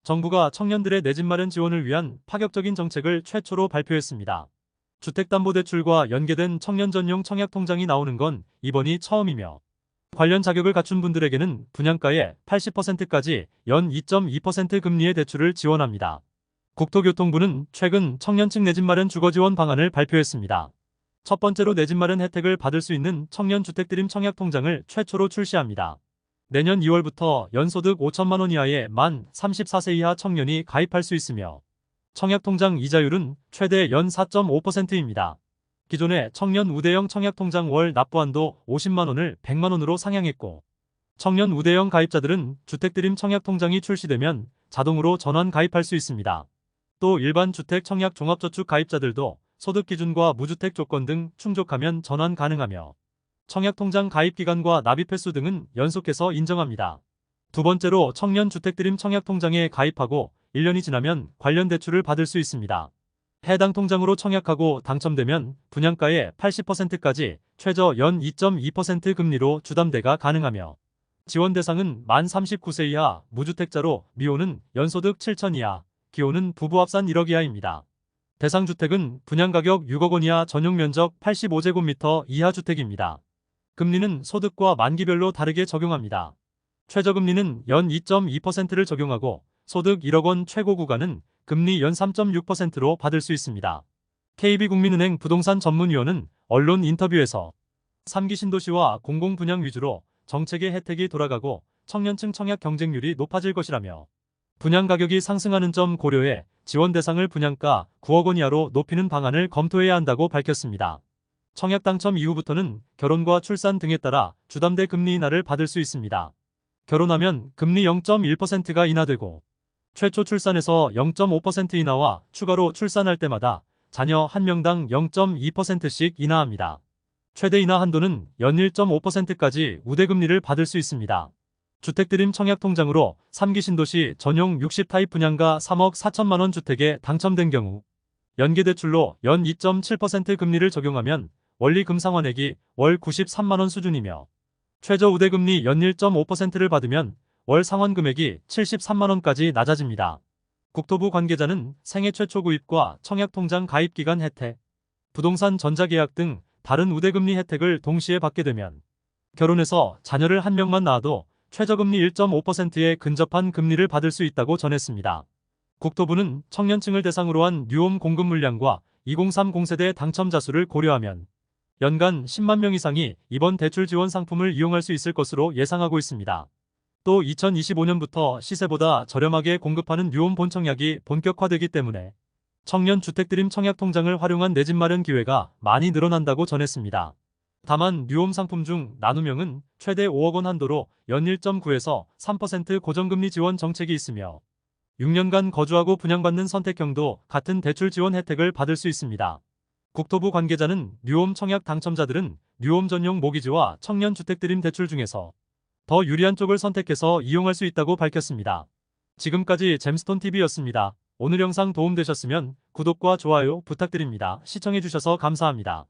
정부가 청년들의 내 집 마련 지원을 위한 파격적인 정책을 최초로 발표했습니다. 주택담보대출과 연계된 청년 전용 청약통장이 나오는 건 이번이 처음이며, 관련 자격을 갖춘 분들에게는 분양가의 80%까지 연 2.2% 금리의 대출을 지원합니다. 국토교통부는 최근 청년층 내 집 마련 주거지원 방안을 발표했습니다. 첫 번째로 내 집 마련 혜택을 받을 수 있는 청년주택드림 청약통장을 최초로 출시합니다. 내년 2월부터 연소득 5천만 원 이하의 만 34세 이하 청년이 가입할 수 있으며, 청약통장 이자율은 최대 연 4.5%입니다. 기존의 청년 우대형 청약통장 월 납부한도 50만 원을 100만 원으로 상향했고, 청년 우대형 가입자들은 주택드림 청약통장이 출시되면 자동으로 전환 가입할 수 있습니다. 또 일반 주택 청약 종합저축 가입자들도 소득 기준과 무주택 조건 등 충족하면 전환 가능하며, 청약통장 가입 기간과 납입 횟수 등은 연속해서 인정합니다. 두 번째로 청년 주택드림 청약통장에 가입하고 1년이 지나면 관련 대출을 받을 수 있습니다. 해당 통장으로 청약하고 당첨되면 분양가의 80%까지 최저 연 2.2% 금리로 주담대가 가능하며, 지원 대상은 만 39세 이하 무주택자로 미혼은 연소득 7천 이하, 기혼은 부부 합산 1억 이하입니다. 대상 주택은 분양가격 6억 원 이하 전용 면적 85제곱미터 이하 주택입니다. 금리는 소득과 만기별로 다르게 적용합니다. 최저금리는 연 2.2%를 적용하고 소득 1억 원 최고 구간은 금리 연 3.6%로 받을 수 있습니다. KB국민은행 부동산 전문위원은 언론 인터뷰에서 3기 신도시와 공공분양 위주로 정책의 혜택이 돌아가고 청년층 청약 경쟁률이 높아질 것이라며, 분양 가격이 상승하는 점 고려해 지원 대상을 분양가 9억 원 이하로 높이는 방안을 검토해야 한다고 밝혔습니다. 청약 당첨 이후부터는 결혼과 출산 등에 따라 주담대 금리 인하를 받을 수 있습니다. 결혼하면 금리 0.1%가 인하되고, 최초 출산에서 0.5% 인하와 추가로 출산할 때마다 자녀 1명당 0.2%씩 인하합니다. 최대 인하 한도는 연 1.5%까지 우대금리를 받을 수 있습니다. 주택드림 청약통장으로 3기 신도시 전용 60타입 분양가 3억 4천만 원 주택에 당첨된 경우, 연계대출로 연 2.7% 금리를 적용하면 원리 금상환액이 월 93만 원 수준이며, 최저 우대금리 연 1.5%를 받으면 월 상환 금액이 73만 원까지 낮아집니다. 국토부 관계자는 생애 최초 구입과 청약통장 가입 기간 혜택, 부동산 전자계약 등 다른 우대금리 혜택을 동시에 받게 되면 결혼해서 자녀를 한 명만 낳아도 최저금리 1.5%에 근접한 금리를 받을 수 있다고 전했습니다. 국토부는 청년층을 대상으로 한 뉴홈 공급 물량과 2030 세대 당첨자 수를 고려하면 연간 10만 명 이상이 이번 대출 지원 상품을 이용할 수 있을 것으로 예상하고 있습니다. 또 2025년부터 시세보다 저렴하게 공급하는 뉴홈 본청약이 본격화되기 때문에 청년 주택드림 청약통장을 활용한 내 집 마련 기회가 많이 늘어난다고 전했습니다. 다만 뉴홈 상품 중 나눔형은 최대 5억 원 한도로 연 1.9에서 3% 고정금리 지원 정책이 있으며, 6년간 거주하고 분양받는 선택형도 같은 대출 지원 혜택을 받을 수 있습니다. 국토부 관계자는 뉴홈 청약 당첨자들은 뉴홈 전용 모기지와 청년 주택드림 대출 중에서 더 유리한 쪽을 선택해서 이용할 수 있다고 밝혔습니다. 지금까지 잼스톤TV였습니다. 오늘 영상 도움되셨으면 구독과 좋아요 부탁드립니다. 시청해주셔서 감사합니다.